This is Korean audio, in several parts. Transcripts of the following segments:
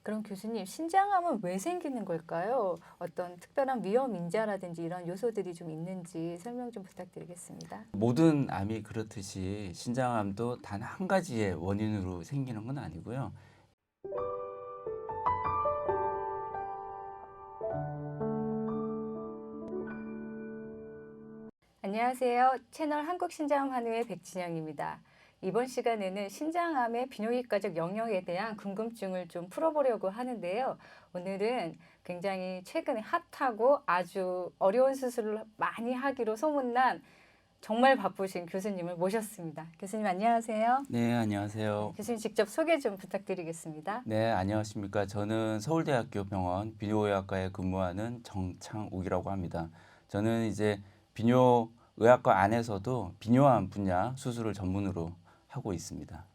그럼 교수님, 신장암은 왜 생기는 걸까요? 어떤 특별한 위험 인자라든지 이런 요소들이 좀 있는지 설명 좀 부탁드리겠습니다. 모든 암이 그렇듯이 신장암도 단 한 가지의 원인으로 생기는 건 아니고요. 안녕하세요. 채널 한국신장암 한의의 백진영입니다. 이번 시간에는 신장암의 비뇨기과적 영역에 대한 궁금증을 좀 풀어보려고 하는데요. 오늘은 굉장히 최근에 핫하고 아주 어려운 수술을 많이 하기로 소문난 정말 바쁘신 교수님을 모셨습니다. 교수님 안녕하세요. 네, 네, 안녕하세요. 교수님 직접 소개 좀 부탁드리겠습니다. 네, 안녕하십니까. 저는 서울대학교 병원 비뇨의학과에 근무하는 정창욱이라고 합니다. 저는 이제 비뇨의학과 안에서도 비뇨암 분야 수술을 전문으로 하고 있습니다.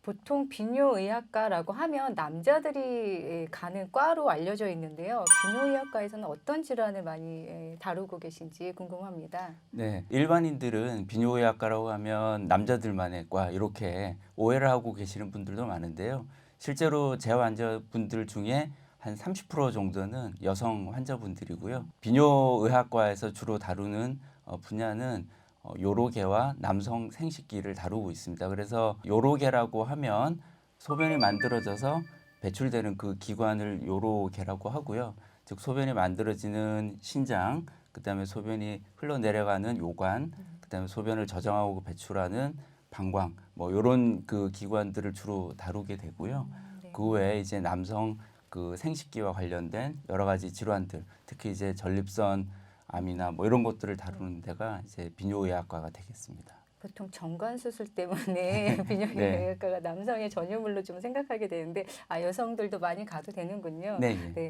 보통 비뇨의학과라고 하면 남자들이 가는 과로 알려져 있는데요. 비뇨의학과에서는 어떤 질환을 많이 다루고 계신지 궁금합니다. 네, 일반인들은 비뇨의학과라고 하면 남자들만의 과 이렇게 오해를 하고 계시는 분들도 많은데요. 실제로 제 환자분들 중에 한 30% 정도는 여성 환자분들이고요. 비뇨의학과에서 주로 다루는 분야는 요로계와 남성 생식기를 다루고 있습니다. 그래서 요로계라고 하면 소변이 만들어져서 배출되는 그 기관을 요로계라고 하고요. 즉 소변이 만들어지는 신장, 그다음에 소변이 흘러내려가는 요관, 그다음에 소변을 저장하고 배출하는 방광, 뭐 이런 그 기관들을 주로 다루게 되고요. 네. 그 외에 이제 남성 그 생식기와 관련된 여러 가지 질환들, 특히 이제 전립선 암이나 뭐 이런 것들을 다루는 데가 이제 비뇨의학과가 되겠습니다. 보통 정관 수술 때문에 네, 비뇨기과가 남성의 전유물로 좀 생각하게 되는데 여성들도 많이 가도 되는군요. 네, 예. 네.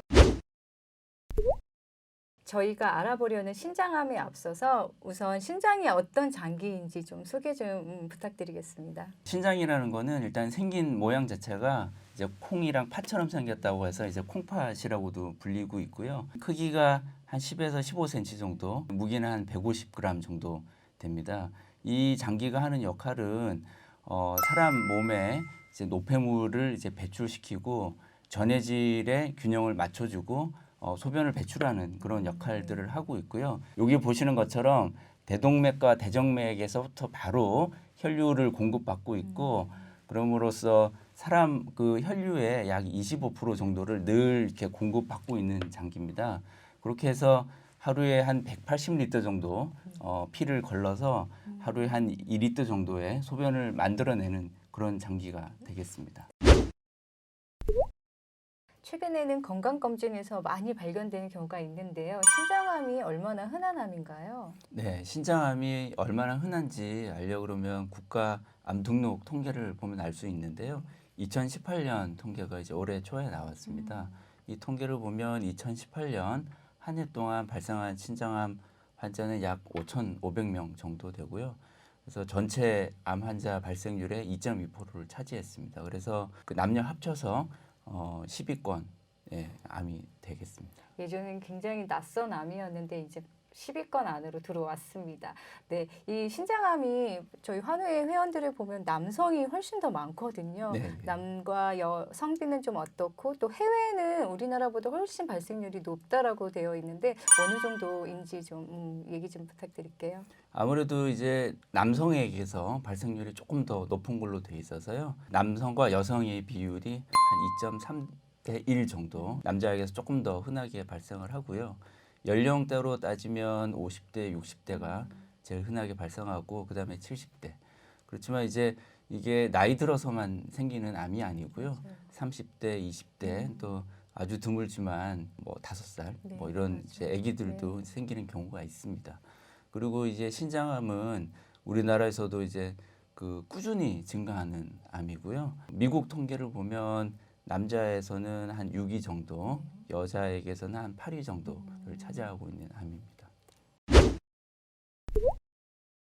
저희가 알아보려는 신장암에 앞서서 우선 신장이 어떤 장기인지 좀 소개 좀 부탁드리겠습니다. 신장이라는 거는 일단 생긴 모양 자체가 이제 콩이랑 파처럼 생겼다고 해서 이제 콩팥이라고도 불리고 있고요. 크기가 한 10에서 15cm 정도, 무게는 한 150g 정도 됩니다. 이 장기가 하는 역할은 사람 몸에 이제 노폐물을 이제 배출시키고 전해질의 균형을 맞춰주고 소변을 배출하는 그런 역할들을 하고 있고요. 여기 보시는 것처럼 대동맥과 대정맥에서부터 바로 혈류를 공급받고 있고 그럼으로써 사람 그 혈류의 약 25% 정도를 늘 이렇게 공급받고 있는 장기입니다. 그렇게 해서 하루에 한 180리터 정도 피를 걸러서 하루에 한 2리터 정도의 소변을 만들어내는 그런 장기가 되겠습니다. 최근에는 건강검진에서 많이 발견되는 경우가 있는데요. 신장암이 얼마나 흔한 암인가요? 네, 신장암이 얼마나 흔한지 알려 그러면 국가 암 등록 통계를 보면 알 수 있는데요. 2018년 통계가 이제 올해 초에 나왔습니다. 이 통계를 보면 2018년 한 해 동안 발생한 신장암 환자는 약 5,500명 정도 되고요. 그래서 전체 암 환자 발생률의 2.2%를 차지했습니다. 그래서 그 남녀 합쳐서 10위권 암이 되겠습니다. 예전엔 굉장히 낯선 암이었는데 이제 10위권 안으로 들어왔습니다. 네, 이 신장암이 저희 환우회 회원들을 보면 남성이 훨씬 더 많거든요. 네, 네. 남과 성비는 좀 어떻고 또 해외는 우리나라보다 훨씬 발생률이 높다라고 되어 있는데 어느 정도인지 좀 얘기 좀 부탁드릴게요. 아무래도 이제 남성에게서 발생률이 조금 더 높은 걸로 돼 있어서요. 남성과 여성의 비율이 한 2.3대 1 정도, 남자에게서 조금 더 흔하게 발생을 하고요. 연령대로 따지면 50대, 60대가 제일 흔하게 발생하고 그다음에 70대. 그렇지만 이제 이게 나이 들어서만 생기는 암이 아니고요. 30대, 20대 또 아주 드물지만 뭐 5살 네, 뭐 이런 맞아요. 이제 아기들도 생기는 경우가 있습니다. 그리고 이제 신장암은 우리나라에서도 이제 그 꾸준히 증가하는 암이고요. 미국 통계를 보면 남자에서는 한 6위 정도, 여자에게서는 한 8위 정도를 차지하고 있는 암입니다.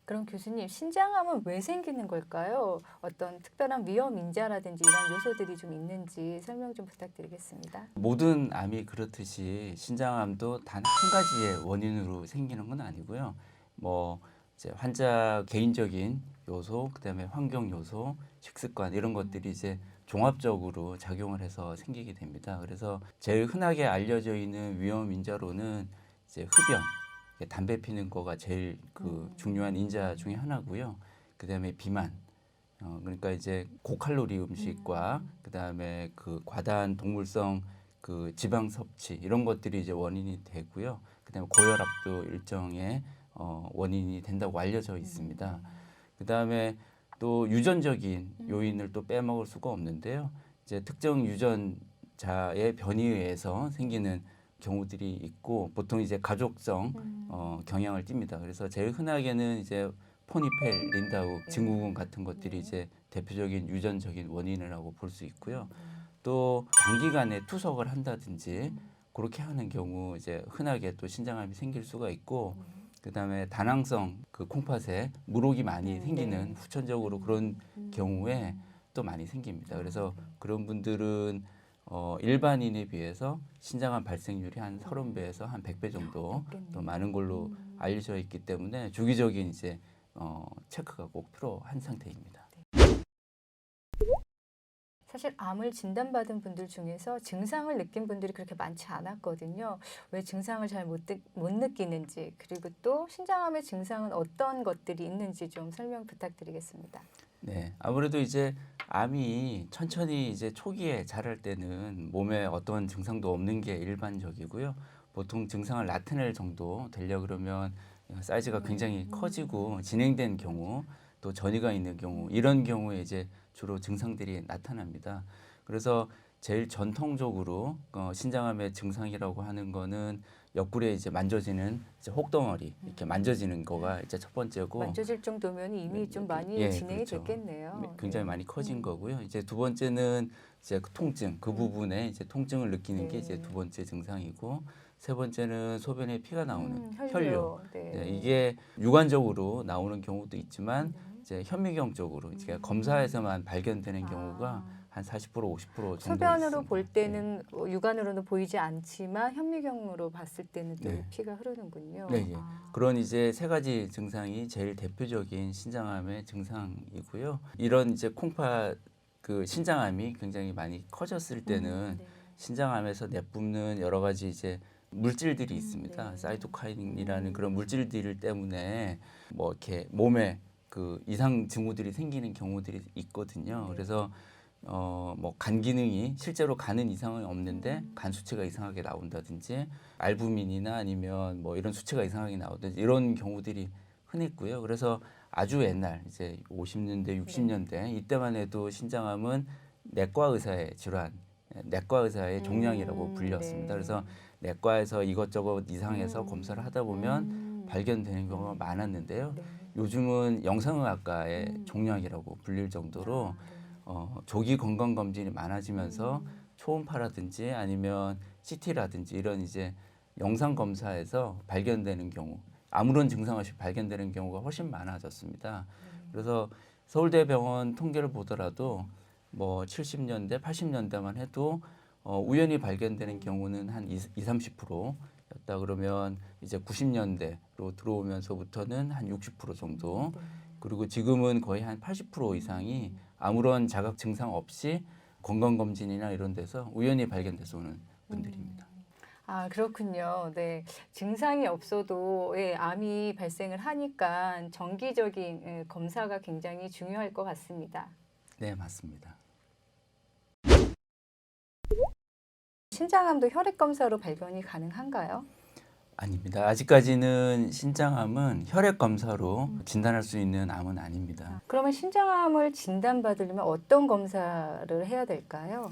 그럼 교수님, 신장암은 왜 생기는 걸까요? 어떤 특별한 위험 인자라든지 이런 요소들이 좀 있는지 설명 좀 부탁드리겠습니다. 모든 암이 그렇듯이 신장암도 단 한 가지의 원인으로 생기는 건 아니고요. 뭐 이제 환자 개인적인 요소, 그다음에 환경 요소, 식습관 이런 것들이 이제 종합적으로 작용을 해서 생기게 됩니다. 그래서 제일 흔하게 알려져 있는 위험 인자로는 이제 흡연, 담배 피는 거가 제일 그 중요한 인자 중에 하나고요. 그다음에 비만, 그러니까 이제 고칼로리 음식과 그다음에 그 과다한 동물성 그 지방 섭취 이런 것들이 이제 원인이 되고요. 그다음에 고혈압도 일정의 원인이 된다고 알려져 있습니다. 그다음에 또 유전적인 요인을 또 빼먹을 수가 없는데요. 이제 특정 유전자의 변이에 의해서 생기는 경우들이 있고 보통 이제 가족성 경향을 띱니다. 그래서 제일 흔하게는 이제 포니펠, 린다우 증후군 같은 것들이 이제 대표적인 유전적인 원인이라고 볼 수 있고요. 또 장기간에 투석을 한다든지 그렇게 하는 경우 이제 흔하게 또 신장암이 생길 수가 있고 그다음에 다낭성 그 콩팥에 물혹이 많이 생기는 후천적으로 그런 경우에 또 많이 생깁니다. 그래서 그런 분들은 일반인에 비해서 신장암 발생률이 한 30배에서 한 100배 정도 더 많은 걸로 알려져 있기 때문에 주기적인 이제 체크가 꼭 필요한 상태입니다. 사실 암을 진단받은 분들 중에서 증상을 느낀 분들이 그렇게 많지 않았거든요. 왜 증상을 잘 못 느끼는지 그리고 또 신장암의 증상은 어떤 것들이 있는지 좀 설명 부탁드리겠습니다. 네, 아무래도 이제 암이 천천히 이제 초기에 자랄 때는 몸에 어떤 증상도 없는 게 일반적이고요. 보통 증상을 나타낼 정도 되려 그러면 사이즈가 굉장히 커지고 진행된 경우, 또 전이가 있는 경우 이런 경우에 이제 주로 증상들이 나타납니다. 그래서 제일 전통적으로 신장암의 증상이라고 하는 거는 옆구리에 이제 만져지는 이제 혹덩어리 이렇게 만져지는 거가 이제 첫 번째고 만져질 정도면 이미 좀 많이 예, 진행이 그렇죠. 됐겠네요. 굉장히 많이 커진 거고요. 이제 두 번째는 이제 그 통증, 그 부분에 이제 통증을 느끼는 게 이제 두 번째 증상이고 세 번째는 소변에 피가 나오는 혈뇨. 네, 이게 육안적으로 나오는 경우도 있지만 이제 현미경 쪽으로 이제 검사에서만 발견되는 경우가 한 40% 50% 정도 소변으로 있습니다. 볼 때는 육안으로는 보이지 않지만 현미경으로 봤을 때는 또 네. 피가 흐르는군요. 네, 예. 그런 이제 세 가지 증상이 제일 대표적인 신장암의 증상이고요. 이런 이제 콩팥 그 신장암이 굉장히 많이 커졌을 때는 신장암에서 내뿜는 여러 가지 이제 물질들이 있습니다. 사이토카인이라는 그런 물질들 때문에 뭐 이렇게 몸에 그 이상 징후들이 생기는 경우들이 있거든요. 그래서 뭐 간 기능이 실제로 간은 이상은 없는데 간 수치가 이상하게 나온다든지 알부민이나 아니면 뭐 이런 수치가 이상하게 나오든지 이런 경우들이 흔했고요. 그래서 아주 옛날 이제 50년대, 60년대 이때만 해도 신장암은 내과 의사의 질환, 내과 의사의 종양이라고 불렸습니다. 그래서 내과에서 이것저것 이상해서 검사를 하다 보면 발견되는 경우가 많았는데요. 요즘은 영상의학과의 종양이라고 불릴 정도로 조기 건강 검진이 많아지면서 초음파라든지 아니면 CT라든지 이런 이제 영상 검사에서 발견되는 경우 아무런 증상 없이 발견되는 경우가 훨씬 많아졌습니다. 그래서 서울대병원 통계를 보더라도 뭐 70년대, 80년대만 해도 우연히 발견되는 경우는 한 20-30%였다 그러면 이제 90년대로 들어오면서부터는 한 60% 정도 그리고 지금은 거의 한 80% 이상이 아무런 자각 증상 없이 건강검진이나 이런 데서 우연히 발견돼서 오는 분들입니다. 아, 그렇군요. 네. 증상이 없어도 암이 발생을 하니까 정기적인 검사가 굉장히 중요할 것 같습니다. 네, 맞습니다. 신장암도 혈액 검사로 발견이 가능한가요? 아닙니다. 아직까지는 신장암은 혈액 검사로 진단할 수 있는 암은 아닙니다. 그러면 신장암을 진단받으려면 어떤 검사를 해야 될까요?